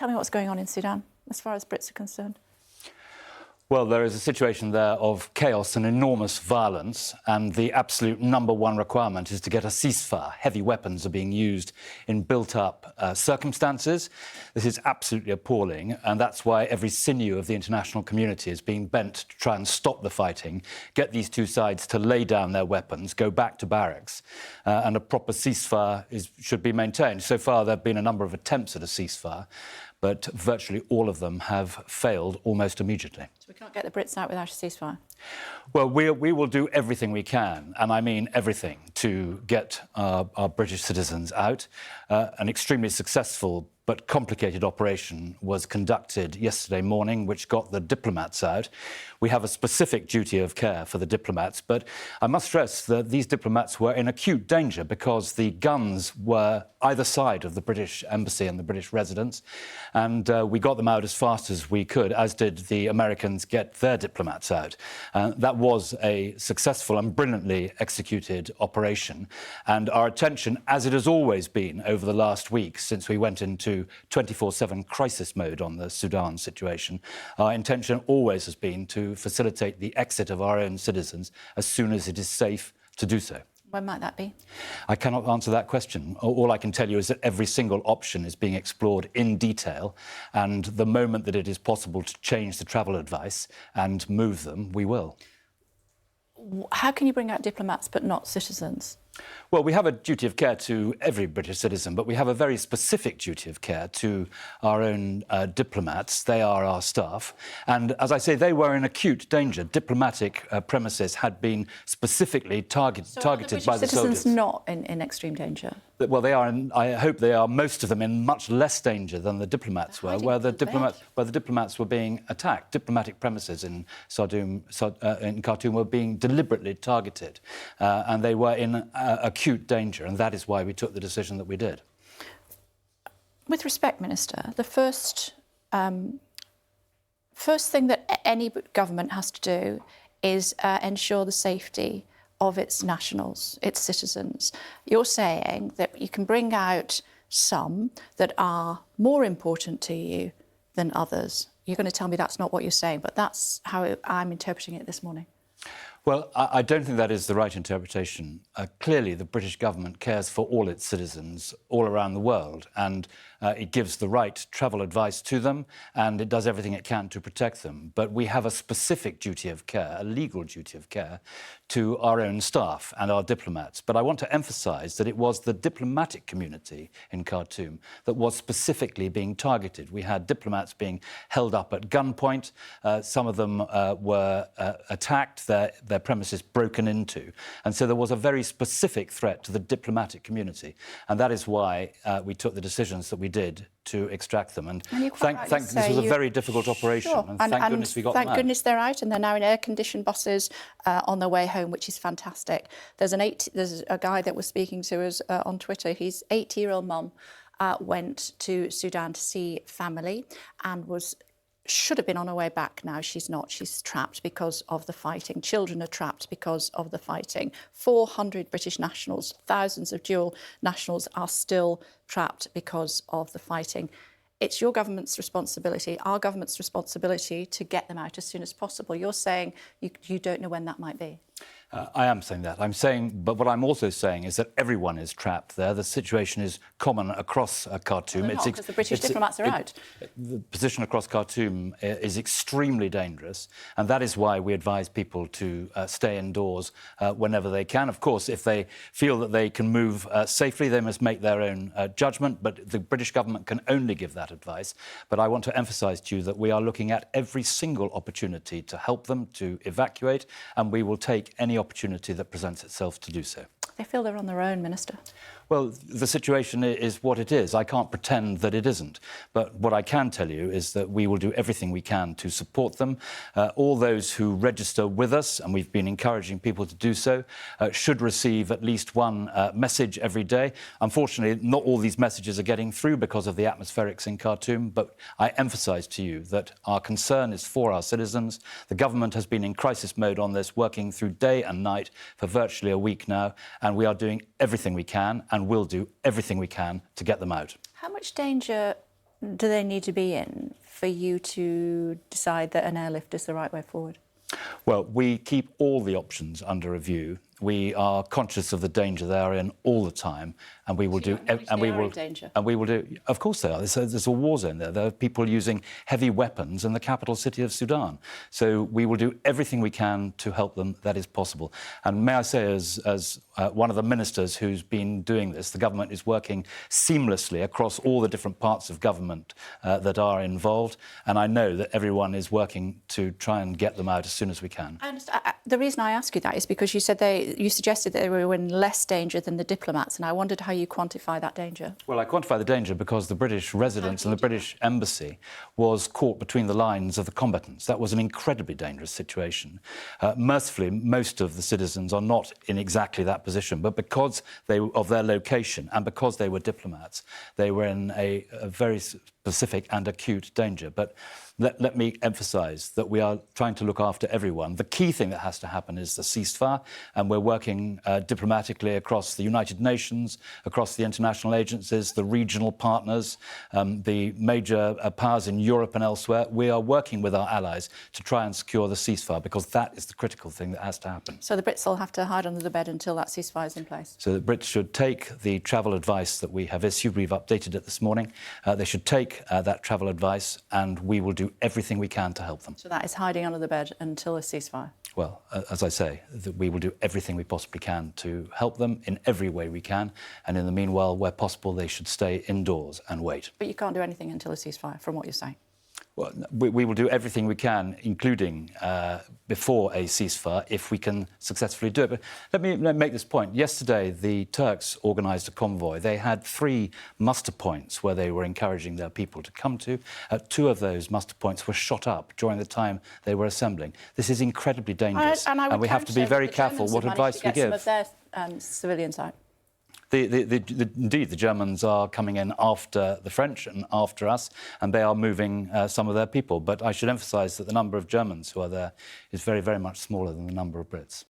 Tell me what's going on in Sudan, as far as Brits are concerned. Well, there is a situation there of chaos and enormous violence, and the absolute number one requirement is to get a ceasefire. Heavy weapons are being used in built-up circumstances. This is absolutely appalling, and that's why every sinew of the international community is being bent to try and stop the fighting, get these two sides to lay down their weapons, go back to barracks, and a proper ceasefire should be maintained. So far, there have been a number of attempts at a ceasefire, but virtually all of them have failed almost immediately. So we can't get the Brits out without a ceasefire? Well, we will do everything we can, and I mean everything, to get our British citizens out. An extremely successful but complicated operation was conducted yesterday morning, which got the diplomats out. We have a specific duty of care for the diplomats, but I must stress that these diplomats were in acute danger because the guns were either side of the British embassy and the British residence, and we got them out as fast as we could, as did the Americans get their diplomats out. That was a successful and brilliantly executed operation, and our attention, as it has always been over the last week since we went into 24/7 crisis mode on the Sudan situation, our intention always has been to facilitate the exit of our own citizens as soon as it is safe to do so. When might that be? I cannot answer that question. All I can tell you is that every single option is being explored in detail, and the moment that it is possible to change the travel advice and move them, we will. How can you bring out diplomats but not citizens? Well, we have a duty of care to every British citizen, but we have a very specific duty of care to our own diplomats. They are our staff. And as I say, they were in acute danger. Diplomatic premises had been specifically targeted by the soldiers. So are the British citizens not in extreme danger? Well, they are. I hope they are. Most of them in much less danger than the diplomats were, where the diplomats were being attacked. Diplomatic premises in Khartoum were being deliberately targeted, and they were in acute danger, and that is why we took the decision that we did. With respect, Minister, the first thing that any government has to do is ensure the safety of its nationals, its citizens. You're saying that you can bring out some that are more important to you than others. You're going to tell me that's not what you're saying, but that's how I'm interpreting it this morning. Well, I don't think that is the right interpretation. Clearly, the British government cares for all its citizens all around the world, and it gives the right travel advice to them, and it does everything it can to protect them. But we have a specific duty of care, a legal duty of care, to our own staff and our diplomats. But I want to emphasise that it was the diplomatic community in Khartoum that was specifically being targeted. We had diplomats being held up at gunpoint. Some of them were attacked, their premises broken into. And so there was a very specific threat to the diplomatic community. And that is why we took the decisions that we did to extract them. And this was a very difficult operation. Sure. And thank goodness we got them out. Thank goodness they're out, and they're now in air-conditioned buses on their way home, which is fantastic. There's a guy that was speaking to us on Twitter. His 80-year-old mum went to Sudan to see family and should have been on her way back now. She's not. She's trapped because of the fighting. Children are trapped because of the fighting. 400 British nationals, thousands of dual nationals are still trapped because of the fighting. It's your government's responsibility, our government's responsibility, to get them out as soon as possible. You're saying you don't know when that might be. I am saying that. but what I'm also saying is that everyone is trapped there. The situation is common across Khartoum. Well, because the British diplomats are out. The position across Khartoum is extremely dangerous, and that is why we advise people to stay indoors whenever they can. Of course, if they feel that they can move safely, they must make their own judgment, but the British government can only give that advice. But I want to emphasise to you that we are looking at every single opportunity to help them to evacuate, and we will take any opportunity that presents itself to do so. They feel they're on their own, Minister. Well, the situation is what it is. I can't pretend that it isn't. But what I can tell you is that we will do everything we can to support them. All those who register with us, and we've been encouraging people to do so, should receive at least one message every day. Unfortunately, not all these messages are getting through because of the atmospherics in Khartoum, but I emphasise to you that our concern is for our citizens. The government has been in crisis mode on this, working through day and night for virtually a week now, and we are doing everything we can and will do everything we can to get them out. How much danger do they need to be in for you to decide that an airlift is the right way forward? Well, we keep all the options under review. We are conscious of the danger they are in all the time, and we will do. And we will. Danger. And we will do. Of course, they are. There's a war zone there. There are people using heavy weapons in the capital city of Sudan. So we will do everything we can to help them. That is possible. And may I say, as one of the ministers who's been doing this, the government is working seamlessly across all the different parts of government that are involved. And I know that everyone is working to try and get them out as soon as we can. I understand. The reason I ask you that is because you said you suggested that they were in less danger than the diplomats, and I wondered how you quantify that danger. Well, I quantify the danger because the British residents and the British embassy was caught between the lines of the combatants. That was an incredibly dangerous situation. Mercifully, most of the citizens are not in exactly that position, but because of their location and because they were diplomats, they were in a very specific and acute danger. But let me emphasise that we are trying to look after everyone. The key thing that has to happen is the ceasefire, and we're working diplomatically across the United Nations, across the international agencies, the regional partners, the major powers in Europe and elsewhere. We are working with our allies to try and secure the ceasefire, because that is the critical thing that has to happen. So the Brits will have to hide under the bed until that ceasefire is in place? So the Brits should take the travel advice that we have issued. We've updated it this morning. They should take that travel advice, and we will do everything we can to help them. So that is hiding under the bed until a ceasefire? Well, as I say, we will do everything we possibly can to help them in every way we can. And in the meanwhile, where possible, they should stay indoors and wait. But you can't do anything until a ceasefire, from what you're saying? Well, we will do everything we can, including before a ceasefire, if we can successfully do it. But let me make this point. Yesterday, the Turks organised a convoy. They had 3 muster points where they were encouraging their people to come to. 2 of those muster points were shot up during the time they were assembling. This is incredibly dangerous, and we have to be very careful what advice we give. Some of their civilians out. Indeed, the Germans are coming in after the French and after us, and they are moving some of their people. But I should emphasise that the number of Germans who are there is very, very much smaller than the number of Brits.